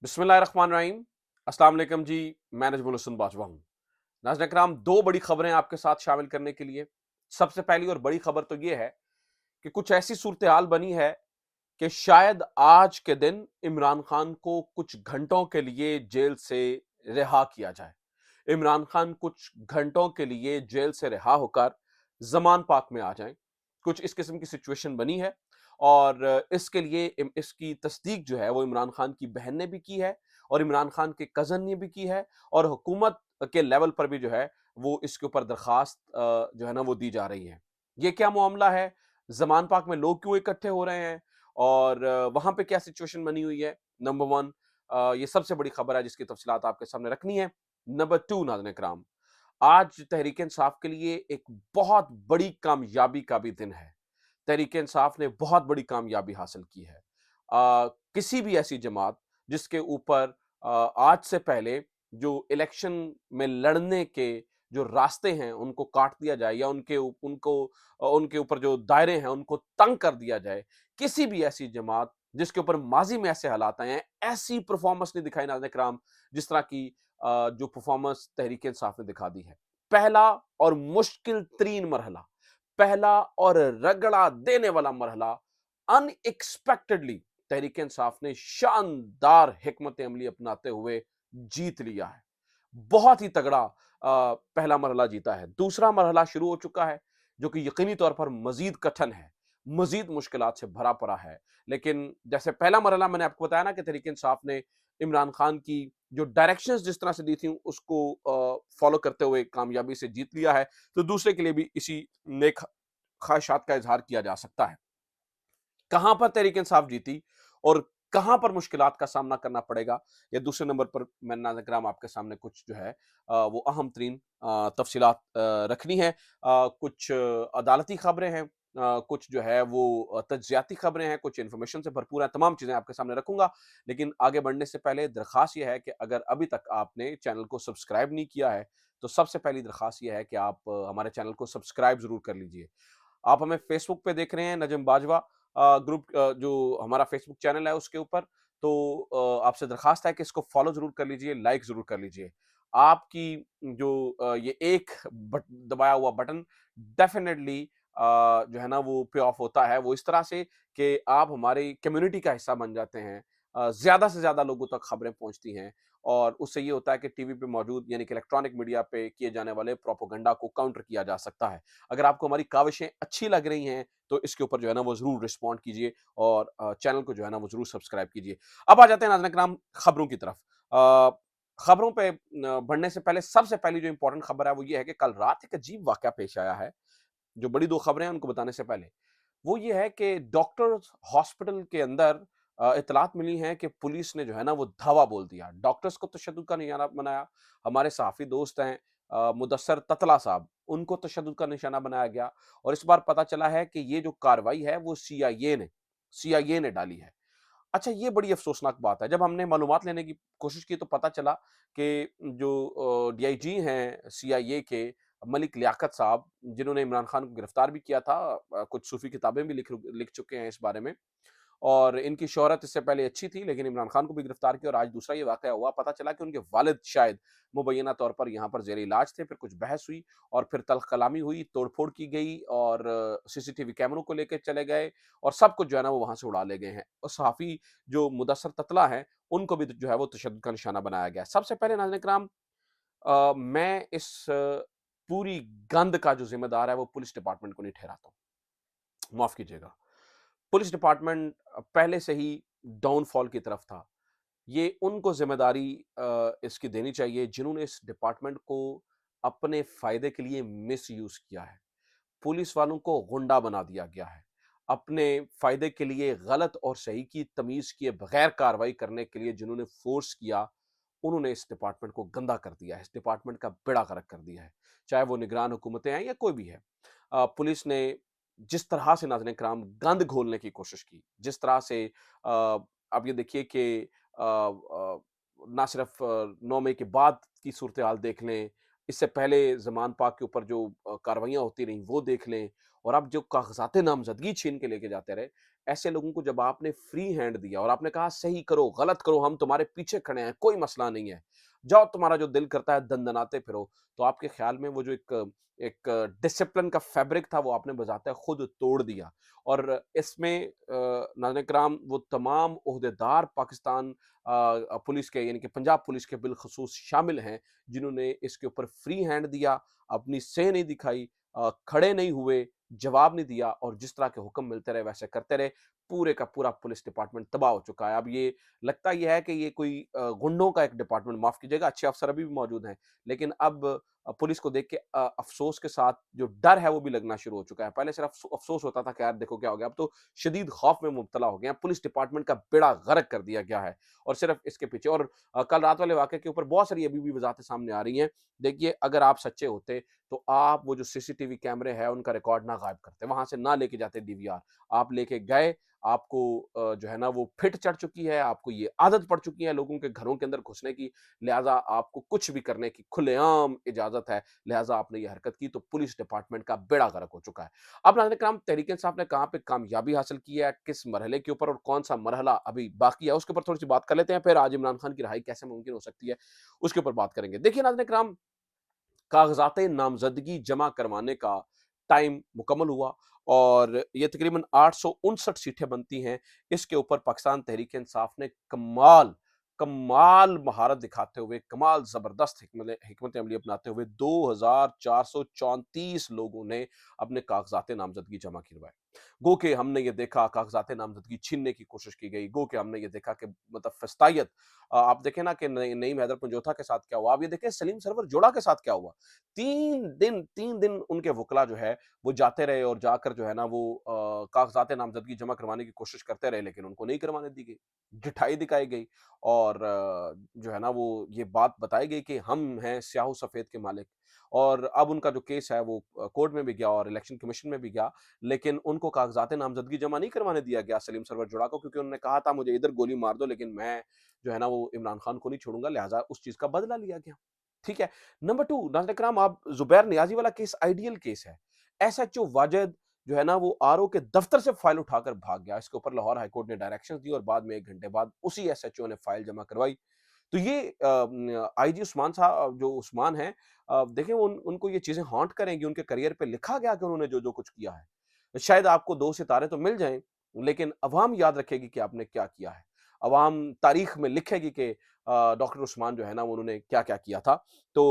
बिस्मिल्लाहिर्रहमानिर्रहीम। अस्सलाम वालेकुम जी। मैं नजमुल हसन बाजवा हूँ। नाज़रीन किराम, दो बड़ी खबरें आपके साथ शामिल करने के लिए। सबसे पहली और बड़ी खबर तो ये है कि कुछ ऐसी सूरत-ए-हाल बनी है कि शायद आज के दिन इमरान खान को कुछ घंटों के लिए जेल से रिहा किया जाए। इमरान खान कुछ घंटों के लिए जेल से रिहा होकर ज़मान पाक में आ जाएँ। कुछ इस किस्म की सिचुएशन बनी है और इसके लिए इसकी तस्दीक जो है वो इमरान खान की बहन ने भी की है और इमरान खान के कज़न ने भी की है और हुकूमत के लेवल पर भी जो है वो इसके ऊपर दरख्वास्त जो है ना वो दी जा रही है। ये क्या मामला है? ज़मान पाक में लोग क्यों इकट्ठे हो रहे हैं? और वहाँ पे क्या सिचुएशन बनी हुई है? नंबर 1, ये सबसे बड़ी खबर है जिसकी तफ़सीलात आपके सामने रखनी है। नंबर 2, नाज़रीन इकराम, आज तहरीक-ए-इंसाफ के लिए एक बहुत बड़ी कामयाबी का भी दिन है। तहरीक-ए-इंसाफ ने बहुत बड़ी कामयाबी हासिल की है। किसी भी ऐसी जमात जिसके ऊपर आज से पहले जो इलेक्शन में लड़ने के जो रास्ते हैं उनको काट दिया जाए या उनके ऊपर जो दायरे हैं उनको तंग कर दिया जाए। किसी भी ऐसी जमात जिसके ऊपर माज़ी में ऐसे हालात आए हैं, ऐसी परफ़ॉर्मेंस नहीं दिखाई नाज़रीन किराम जिस तरह की जो परफ़ॉर्मेंस तहरीक-ए-इंसाफ ने दिखा दी है। पहला और मुश्किल तरीन मरहला, पहला और रगड़ा देने वाला मरहला अनएक्सपेक्टेडली तहरीक-ए-इंसाफ ने शानदार हिकमत अमली अपनाते हुए जीत लिया है। बहुत ही तगड़ा पहला मरहला जीता है। दूसरा मरहला शुरू हो चुका है, जो कि यकीनी तौर पर मज़ीद कठिन है, मज़ीद मुश्किलात से भरा पड़ा है। लेकिन जैसे पहला मरहला मैंने आपको बताया ना कि तहरीक-ए-इंसाफ ने इमरान खान की जो डायरेक्शंस जिस तरह से दी थी, उसको फ़ॉलो करते हुए कामयाबी से जीत लिया है, तो दूसरे के लिए भी इसी नेक ख़्वाहिशात का इज़हार किया जा सकता है। कहां पर तहरीक इंसाफ जीती और कहां पर मुश्किलात का सामना करना पड़ेगा, या दूसरे नंबर पर मैंने नाज़िक्राम आपके सामने कुछ जो है वो अहम तरीन तफसीलात रखनी है। कुछ अदालती खबरें हैं, कुछ जो है वो तज्जियाती खबरें हैं, कुछ इन्फॉर्मेशन से भरपूर है, तमाम चीज़ें आपके सामने रखूंगा। लेकिन आगे बढ़ने से पहले दरख्वास्त यह है कि अगर अभी तक आपने चैनल को सब्सक्राइब नहीं किया है, तो सबसे पहली दरख्वास्त यह है कि आप हमारे चैनल को सब्सक्राइब ज़रूर कर लीजिए। आप हमें फेसबुक पे देख रहे हैं, नजम बाजवा ग्रुप जो हमारा फेसबुक चैनल है उसके ऊपर, तो आपसे दरखास्त है कि इसको फॉलो ज़रूर कर लीजिए, लाइक ज़रूर कर लीजिए। आपकी जो ये एक दबाया हुआ बटन डेफ़िनेटली जो है ना वो पे ऑफ होता है, वो इस तरह से कि आप हमारी कम्युनिटी का हिस्सा बन जाते हैं। ज़्यादा से ज़्यादा लोगों तक खबरें पहुँचती हैं और उससे ये होता है कि टीवी पे मौजूद यानी कि इलेक्ट्रॉनिक मीडिया पे किए जाने वाले प्रोपेगेंडा को काउंटर किया जा सकता है। अगर आपको हमारी काविशें अच्छी लग रही हैं, तो इसके ऊपर जो है ना वो ज़रूर रिस्पॉन्ड कीजिए और चैनल को जो है ना वो ज़रूर सब्सक्राइब कीजिए। अब आ जाते हैं नाज़रीन किराम खबरों की तरफ। खबरों पे बढ़ने से पहले सबसे पहली जो इम्पोर्टेंट खबर है वो ये है कि कल रात एक अजीब वाक़या पेश आया है। जो बड़ी 2 खबरें हैं उनको बताने से पहले, वो ये है कि डॉक्टर्स हॉस्पिटल के अंदर इत्तलात मिली हैं कि पुलिस ने जो है ना वो धावा बोल दिया। डॉक्टर्स को तशद्दुद का निशाना बनाया। हमारे सहाफ़ी दोस्त हैं मुदस्सर ततला साहब, उनको तशद्दुद का निशाना बनाया गया और इस बार पता चला है कि ये जो कार्रवाई है वो सीआईए ने डाली है। अच्छा, ये बड़ी अफ़सोसनाक बात है। जब हमने मालूमात लेने की कोशिश की तो पता चला कि जो डीआईजी हैं सीआईए के मलिक लियाकत साहब, जिन्होंने इमरान खान को गिरफ्तार भी किया था, कुछ सूफ़ी किताबें भी लिख चुके हैं इस बारे में और इनकी शोहरत इससे पहले अच्छी थी, लेकिन इमरान खान को भी गिरफ्तार किया और आज दूसरा ये वाक़या हुआ। पता चला कि उनके वालिद शायद मुबैना तौर पर यहाँ पर ज़ेर इलाज थे, फिर कुछ बहस हुई और फिर तल्ख़ कलामी हुई, तोड़-फोड़ की गई और सीसीटीवी कैमरों को लेके चले गए और सब कुछ जो है ना वो वहाँ से उड़ा ले गए हैं। और सहाफ़ी जो मुदस्सर ततला हैं, उनको भी जो है वो तशद्दुद का निशाना बनाया गया है। सबसे पहले नाज़रीन किराम, मैं इस पूरी गंद का जो ज़िम्मेदार है वो पुलिस डिपार्टमेंट को नहीं ठहराता हूँ। माफ़ कीजिएगा। पुलिस डिपार्टमेंट पहले से ही डाउनफॉल की तरफ था। ये उनको ज़िम्मेदारी इसकी देनी चाहिए जिन्होंने इस डिपार्टमेंट को अपने फ़ायदे के लिए मिसयूज़ किया है। पुलिस वालों को गुंडा बना दिया गया है। अपने फ़ायदे के लिए गलत और सही की तमीज़ किए बगैर कार्रवाई करने के लिए जिन्होंने फ़ोर्स किया, उन्होंने इस डिपार्टमेंट को गंदा कर दिया है, इस डिपार्टमेंट का बेड़ा गर्क कर दिया है। चाहे वो निगरान हुकूमतें हैं या कोई भी है। पुलिस ने जिस तरह से नाज़रीन किराम गंद घोलने की कोशिश की, जिस तरह से आप ये देखिए कि ना सिर्फ़ 9 मई के बाद की सूरत-ए-हाल देख लें, इससे पहले ज़मान पाक के ऊपर जो कार्रवाइयाँ होती रहीं, वो देख लें और अब जो कागज़ात नामज़दगी छीन के लेके जाते रहे, ऐसे लोगों को जब आपने फ्री हैंड दिया और आपने कहा सही करो, गलत करो, हम तुम्हारे पीछे खड़े हैं, कोई मसला नहीं है। जाओ तुम्हारा जो दिल करता है दनदनाते फिरो। तो आपके ख़्याल में वो जो एक एक डिसिप्लिन का फैब्रिक था वो आपने बज़ाते खुद तोड़ दिया। और इसमें नाज़रीन किराम वो तमाम ओहदेदार पाकिस्तान पुलिस के यानी कि पंजाब पुलिस के बिलख़ुसूस शामिल हैं, जिन्होंने इसके ऊपर फ्री हैंड दिया, अपनी सह नहीं दिखाई, खड़े नहीं हुए, जवाब नहीं दिया और जिस तरह के हुक्म मिलते रहे वैसे करते रहे। पूरे का पूरा पुलिस डिपार्टमेंट तबाह हो चुका है। अब ये लगता ये है कि ये कोई गुंडों का एक डिपार्टमेंट, माफ़ कीजिएगा, अच्छे अफ़सर अभी भी मौजूद हैं। लेकिन अब पुलिस को देख के अफ़सोस के साथ जो डर है वो भी लगना शुरू हो चुका है। पहले सिर्फ़ अफ़सोस होता था कि यार देखो क्या हो गया, अब तो शदीद खौफ़ में मुब्तला हो गए हैं। पुलिस डिपार्टमेंट का बेड़ा गर्क कर दिया गया है और सिर्फ़ इसके पीछे और कल रात वाले वाक़ये के ऊपर बहुत सारी अभी भी वज़ाहतें सामने आ रही हैं। देखिए, अगर आप सच्चे होते तो आप वो जो सीसीटीवी कैमरे हैं उनका रिकॉर्ड ना गायब करते, वहाँ से ना लेके जाते डीवीआर। आप लेके गए, आपको जो है ना वो फिट चढ़ चुकी है, आपको ये आदत पड़ चुकी है लोगों के घरों के अंदर घुसने की, लिहाज़ा आपको कुछ भी करने की खुलेआम इजाज़त है, लिहाज़ा आपने ये हरकत की तो पुलिस डिपार्टमेंट का बेड़ा गर्क हो चुका है। अब नाज़रीन-ए-किराम, तहरीक-ए-इंसाफ ने कहाँ पे कामयाबी हासिल की है, किस मरहले के ऊपर और कौन-सा मरहला अभी बाकी है, उसके ऊपर थोड़ी-सी बात कर लेते हैं, फिर आज इमरान खान की रिहाई कैसे मुमकिन हो सकती है, उसके ऊपर बात करेंगे। देखिए नाज़रीन-ए-किराम, कागज़ात नामज़दगी जमा करवाने का टाइम मुकम्मल हुआ और ये तकरीबन 859 सीटें बनती हैं। इसके ऊपर पाकिस्तान तहरीक-ए-इंसाफ ने कमाल महारत दिखाते हुए, कमाल ज़बरदस्त हिकमत अमली अपनाते हुए 2434 लोगों ने अपने कागज़ात नामज़दगी जमा करवाए। गो के हमने ये देखा कागज़ात नामज़दगी छीनने की कोशिश की गई, गो के हमने ये देखा कि मतलब फ़िस्तायत आप देखें ना कि नईम हैदर पंजोथा के साथ क्या हुआ, आप ये देखें सलीम सरवर जोड़ा के साथ क्या हुआ। 3 दिन उनके वकला जो है वो जाते रहे और जाकर जो है ना वो कागज़ात नामज़दगी जमा करवाने की कोशिश करते रहे लेकिन उनको नहीं करवाने दी गई। ढिठाई दिखाई गई और जो है ना वो ये बात बताई गई कि हम हैं स्याह-ओ-सफ़ेद के मालिक और अब उनका जो केस है वो कोर्ट में भी गया और इलेक्शन कमीशन में भी गया, लेकिन उनको कागज़ात नामज़दगी जमा नहीं करवाने दिया गया सलीम सरवर जोड़ा को क्योंकि उन्होंने कहा था मुझे इधर गोली मार दो लेकिन मैं जो है ना वो इमरान खान को नहीं छोड़ूँगा, लिहाज़ा उस चीज़ का बदला लिया गया। ठीक है। नंबर 2 नाज़रीन इकराम, आप ज़ुबैर नियाज़ी वाला केस आइडियल केस है। एसएचओ वाजिद जो है ना वो आरओ के दफ्तर से फाइल उठाकर भाग गया। इसके ऊपर लाहौर हाई कोर्ट ने डायरेक्शंस दी और बाद में 1 घंटे बाद उसी एसएचओ ने फाइल जमा करवाई। तो ये आईजी उस्मान साहब जो उस्मान हैं, देखिए उनको ये चीज़ें हॉन्ट करेंगी, उनके करियर पे लिखा गया कि उन्होंने जो-जो कुछ किया है। शायद आपको 2 सितारे तो मिल जाएँ, लेकिन अवाम याद रखेगी कि आपने क्या किया है। अवाम तारीख में लिखेगी कि डॉक्टर उस्मान जो है ना उन्होंने क्या-क्या किया था। तो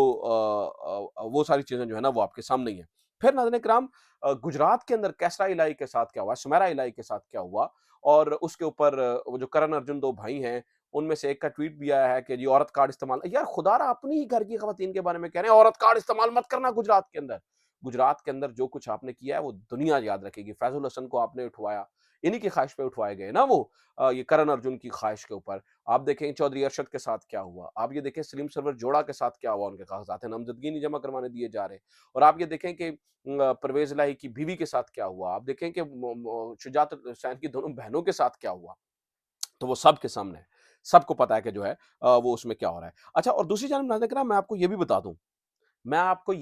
वो सारी चीज़ें जो है ना वो आपके सामने ही हैं। फिर नाज़रीन इकराम, गुजरात के अंदर कैसरा इलाही के साथ क्या हुआ, सुमेरा इलाही के साथ क्या हुआ और उसके ऊपर वो जो करण अर्जुन 2 भाई हैं, उनमें से एक का ट्वीट भी आया है कि जी औरत कार्ड इस्तेमाल, यार खुदारा अपनी ही घर की खवातीन के बारे में कह रहे हैं औरत कार्ड इस्तेमाल मत करना गुजरात के अंदर। गुजरात के अंदर जो कुछ आपने किया है वो दुनिया याद रखेगी। फैजुल हसन को आपने उठवाया, इन्हीं की ख्वाहिश पे उठवाए गए ना वो, ये करण अर्जुन की ख्वाहिश के ऊपर। आप देखें चौधरी अरशद के साथ क्या हुआ, आप ये देखें सलीम सरवर जोड़ा के साथ क्या हुआ, उनके कागज़ात नामज़दगी नहीं जमा करवाने दिए जा रहे। और आप ये देखें कि परवेज़ इलाही की बीवी के साथ क्या हुआ, आप देखें कि शुजात हुसैन की दोनों बहनों के साथ क्या हुआ। तो वो सबके सामने है। सबको पता है कि जो है वो उसमें क्या हो रहा है। अच्छा, और दूसरी जानब नाज़रीन इकराम, मैं आपको ये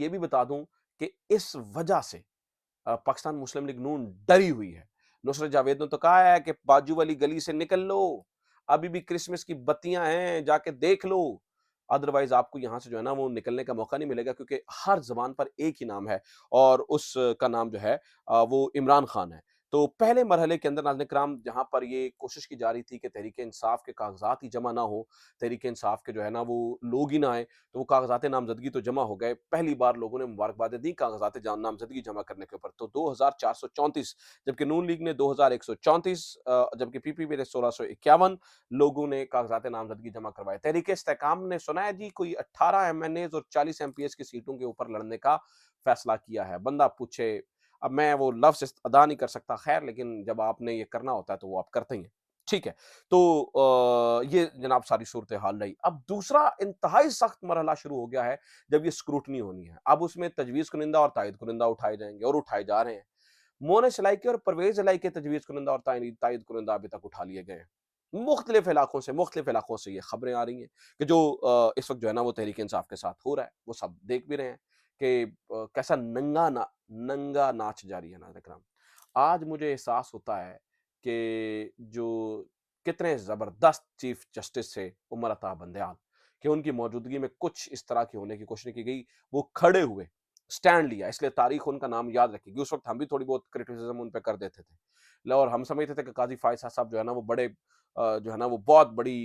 भी बता दूँ कि इस वजह से पाकिस्तान मुस्लिम लीग नून डरी हुई है। नुसरत जावेद ने तो कहा है कि बाजू वाली गली से निकल लो, अभी भी क्रिसमस की बत्तियाँ हैं, जाके देख लो। अदरवाइज़ आपको यहाँ से जो है ना वो निकलने का मौका नहीं मिलेगा क्योंकि हर ज़बान पर एक ही नाम है और उसका नाम जो है वो इमरान खान है। तो पहले मरहले के अंदर नाज़रीन इकराम, जहाँ पर ये कोशिश की जा रही थी कि तहरीक-ए-इंसाफ के कागज़ात ही जमा ना हो, तहरीक-ए-इंसाफ के जो है ना वो लोग ही ना आएँ, तो वो कागज़ात नामज़दगी तो जमा हो गए। पहली बार लोगों ने मुबारकबादें दी कागज़ात नामज़दगी जमा करने के ऊपर, तो 2434, जबकि नून लीग ने 2134, जबकि पीपीपी ने 1651 लोगों ने कागज़ात नामज़दगी जमा करवाए। तहरीक-ए-इस्तेहकाम ने सुना है जी कोई 18 एमएनएज़ और 40 एमपीएस की सीटों के ऊपर लड़ने का फैसला किया है। बंदा पूछे, अब मैं वो लफ्ज़ अदा नहीं कर सकता, ख़ैर, लेकिन जब आपने ये करना होता है तो वो आप करते ही हैं। ठीक है। तो ये जनाब सारी सूरत-ए-हाल रही। अब दूसरा इंतहाई सख्त मरहला शुरू हो गया है, जब ये स्क्रूटनी होनी है। अब उसमें तजवीज़ कुनिंदा और तायद कुनिंदा उठाए जाएँगे और उठाए जा रहे हैं। मोनेश इलाइके और परवेज़ इलाइके तजवीज़ कुनिंदा और तायद कुनिंदा अभी तक उठा लिए गए हैं। मुख्तलिफ इलाकों से ये खबरें आ रही हैं कि जो इस वक़्त जो है ना वो तहरीक-ए-इंसाफ के साथ हो रहा है, वो सब देख भी रहे हैं कि कैसा नंगा नाच जारी है नाज़रीन इकराम। आज मुझे एहसास होता है कि जो कितने ज़बरदस्त चीफ जस्टिस थे उमर अता बंदयाल, कि उनकी मौजूदगी में कुछ इस तरह की होने की कोशिश नहीं की गई। वो खड़े हुए, स्टैंड लिया, इसलिए तारीख उनका नाम याद रखेगी। उस वक़्त हम भी थोड़ी बहुत क्रिटिसिज़्म उन पे कर देते थे। और हम समझते थे कि काज़ी फ़ायज़ साहब जो है ना वो बड़े जो है ना वो बहुत बड़ी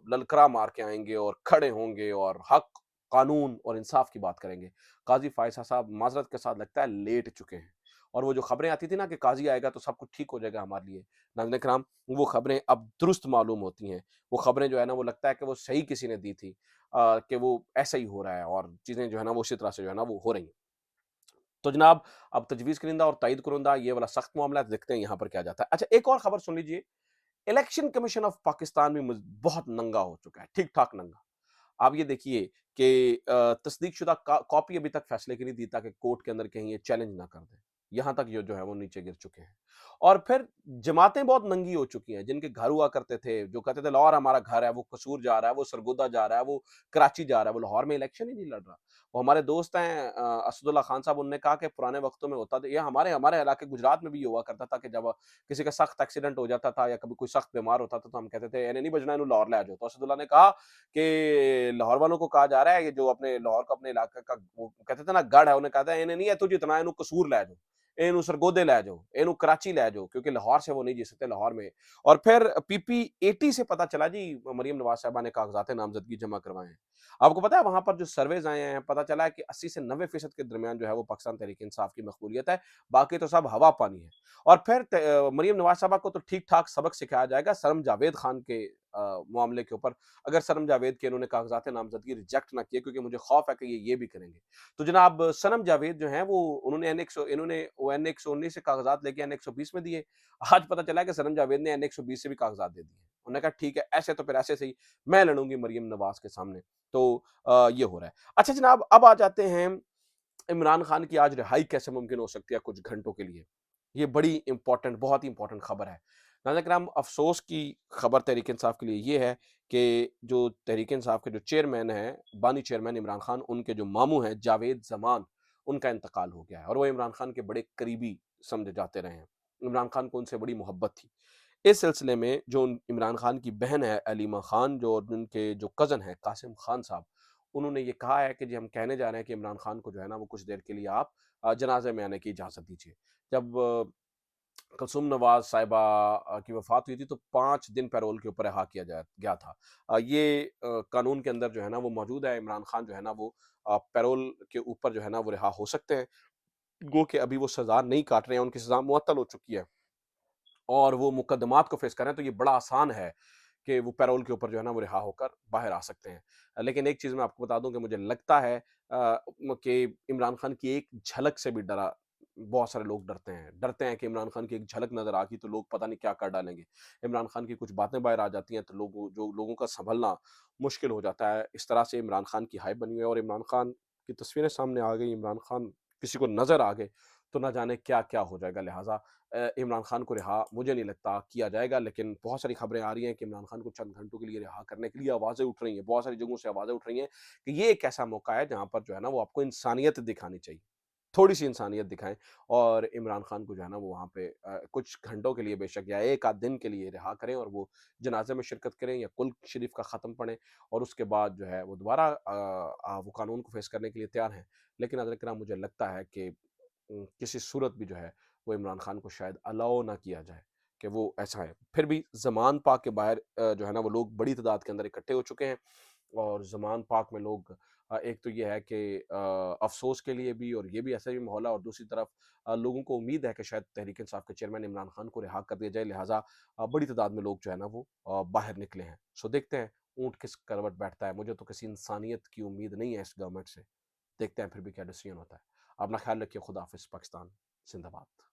ललकरा मार के आएँगे और खड़े होंगे और हक, कानून और इंसाफ की बात करेंगे। काज़ी फ़ायज़ साहब माज़रत के साथ लगता है लेट चुके हैं। और वो जो खबरें आती थी ना कि काज़ी आएगा तो सब कुछ ठीक हो जाएगा हमारे लिए। नाज़रीन किराम, वो खबरें अब दुरुस्त मालूम होती हैं। वो खबरें जो है ना वो लगता है कि वो सही किसी ने दी थी, कि वो ऐसा ही हो रहा है और चीज़ें जो है ना वो उसी तरह से जो है ना वो हो रही हैं। तो जनाब, अब तजवीज़ करिंदा और तायद कुरिंदा ये वाला सख्त मामला है, देखते हैं यहाँ पर क्या जाता है। अच्छा, एक और खबर सुन लीजिए। इलेक्शन कमीशन ऑफ पाकिस्तान भी बहुत नंगा हो चुका है, ठीक-ठाक नंगा। आप ये देखिए कि तस्दीकशुदा कॉपी अभी तक फैसले की नहीं दी ताकि कोर्ट के अंदर कहीं ये चैलेंज ना कर दें। यहाँ तक ये जो है वो नीचे गिर चुके हैं। और फिर जमातें बहुत नंगी हो चुकी हैं, जिनके घर हुआ करते थे, जो कहते थे लाहौर हमारा घर है, वो कसूर जा रहा है, वो सरगोदा जा रहा है, वो कराची जा रहा है, वो लाहौर में इलेक्शन ही नहीं लड़ रहा। वो हमारे दोस्त हैं असदुल्ला खान साहब, उन्होंने कहा कि पुराने वक़्तों में होता था, ये हमारे हमारे इलाके गुजरात में भी ये हुआ करता था कि जब किसी का सख्त एक्सीडेंट हो जाता था या कभी कोई सख्त बीमार होता था, तो हम कहते थे, "इन्हें नहीं बचना, इन्हें लाहौर ले जाओ।" तो असदुल्ला ने कहा कि लाहौर वालों को कहा जा रहा है, ये जो अपने लाहौर का अपने इलाके का वो कहते थे ना गढ़ है, उन्हें कहा था, "इन्हें नहीं है तुझ इतना, इन्हू कसूर ले जाओ, इन्हू सरगोदे ले जाओ, इन्हू कराची ले जाओ, क्योंकि लाहौर से वो नहीं जी सकते, लाहौर में।" और फिर पीपी-80 से पता चला जी, मरियम नवाज़ साहिबा ने कागज़ात नामज़दगी जमा करवाए हैं। आपको पता है वहाँ पर जो सर्वेज़ आए हैं, पता चला है कि 80 से 90% के दरमियान जो है वो पाकिस्तान तहरीक-ए-इंसाफ की मकबूलियत है, बाकी तो सब हवा पानी है। और फिर मरियम नवाज़ साहिबा को तो ठीक-ठाक सबक सिखाया जाएगा सरम जावेद खान के मामले के ऊपर, अगर सरम जावेद के इन्होंने कागज़ात नामज़दगी रिजेक्ट ना किए, क्योंकि मुझे खौफ है कि ये भी करेंगे। तो जनाब सनम जावेद जो हैं वो उन्होंने एन 119 से कागज़ात लेके एन 120 में दिए। आज पता चला है कि सनम जावेद ने एन 120 से भी कागज़ात दे दिए। उन्होंने कहा ठीक है, ऐसे तो फिर ऐसे सही, मैं लड़ूँगी मरियम नवाज़ के सामने। तो ये हो रहा है। अच्छा जनाब, अब आ जाते हैं इमरान खान की आज रिहाई कैसे मुमकिन हो सकती है कुछ घंटों के लिए? ये बड़ी इम्पोर्टेंट, बहुत ही इम्पोर्टेंट खबर है। नाज़रीन किराम, अफ़सोस की खबर तहरीक इंसाफ के लिए ये है कि जो तहरीक इंसाफ के जो चेयरमैन हैं, बानी चेयरमैन इमरान खान, उनके जो मामू हैं जावेद ज़मान, उनका इंतकाल हो गया है और वो इमरान खान के बड़े करीबी समझे जाते रहे हैं। इमरान खान को उनसे बड़ी मोहब्बत थी। इस सिलसिले में जो इमरान खान की बहन है अलीमा खान, जो और उनके जो कज़न हैं कासिम खान साहब, उन्होंने ये कहा है कि जी हम कहने जा रहे हैं कि इमरान खान को जो है ना वो कुछ देर के लिए आप जनाज़े में आने की इजाज़त दीजिए। जब कुलसुम नवाज़ साहिबा की वफ़ात हुई थी तो 5 दिन पैरोल के ऊपर रिहा किया गया था। ये कानून के अंदर जो है ना वो मौजूद है, इमरान खान जो है ना वो पैरोल के ऊपर जो है ना वो रिहा हो सकते हैं। गो कि अभी वो सज़ा नहीं काट रहे हैं, उनकी सज़ा मुअत्तल हो चुकी है। और वो मुकदमात को फेस कर रहे हैं, तो ये बड़ा आसान है कि वो पैरोल के ऊपर जो है ना वो रिहा होकर बाहर आ सकते हैं। लेकिन एक चीज़ मैं आपको बता दूँ कि मुझे लगता है कि इमरान खान की एक झलक से भी डरा बहुत सारे लोग डरते हैं। डरते हैं कि इमरान खान की एक झलक नज़र आ गई तो लोग पता नहीं क्या कर डालेंगे। इमरान खान की कुछ बातें बाहर आ जाती हैं तो लोगों का सँभलना मुश्किल हो जाता है। इस तरह से इमरान खान की हाइप बनी हुई है और इमरान खान की तस्वीरें सामने आ गई, इमरान खान किसी को नज़र आ गए, तो ना जाने क्या-क्या हो जाएगा। लिहाज़ा इमरान खान को रिहा मुझे नहीं लगता किया जाएगा, लेकिन बहुत सारी खबरें आ रही हैं कि इमरान खान को चंद घंटों के लिए रिहा करने के लिए आवाज़ें उठ रही हैं। बहुत सारी जगहों से आवाज़ें उठ रही हैं कि ये एक ऐसा मौका है जहाँ पर जो है ना वो आपको इंसानियत दिखानी चाहिए। थोड़ी-सी इंसानियत दिखाएँ और इमरान खान को जो है ना वो वहाँ पे कुछ घंटों के लिए बेशक या 1 आध दिन के लिए रिहा करें और वो जनाज़े में शिरकत करें या कुल शरीफ का ख़त्म पढ़ें और उसके बाद जो है वो दोबारा वो कानून को फ़ेस करने के लिए तैयार हैं। लेकिन नाज़रीन किराम, मुझे लगता है कि किसी सूरत भी जो है वो इमरान खान को शायद अलाउ ना किया जाए कि वो ऐसा है। फिर भी ज़मान पाक के बाहर जो है ना वो लोग बड़ी तादाद के अंदर इकट्ठे हो चुके हैं और ज़मान पाक में लोग एक तो ये है कि अफ़सोस के लिए भी और ये भी ऐसा भी माहौल है और दूसरी तरफ लोगों को उम्मीद है कि शायद तहरीक इंसाफ के चेयरमैन इमरान खान को रिहा कर दिया जाए, लिहाज़ा बड़ी तादाद में लोग जो है ना वो बाहर निकले हैं। सो देखते हैं ऊँट किस करवट बैठता है। मुझे तो किसी इंसानियत की उम्मीद नहीं है इस गवर्नमेंट से। देखते हैं फिर भी क्या डिसीजन होता है। अपना ख्याल रखिए। खुदा हाफ़िज़। पाकिस्तान ज़िंदाबाद।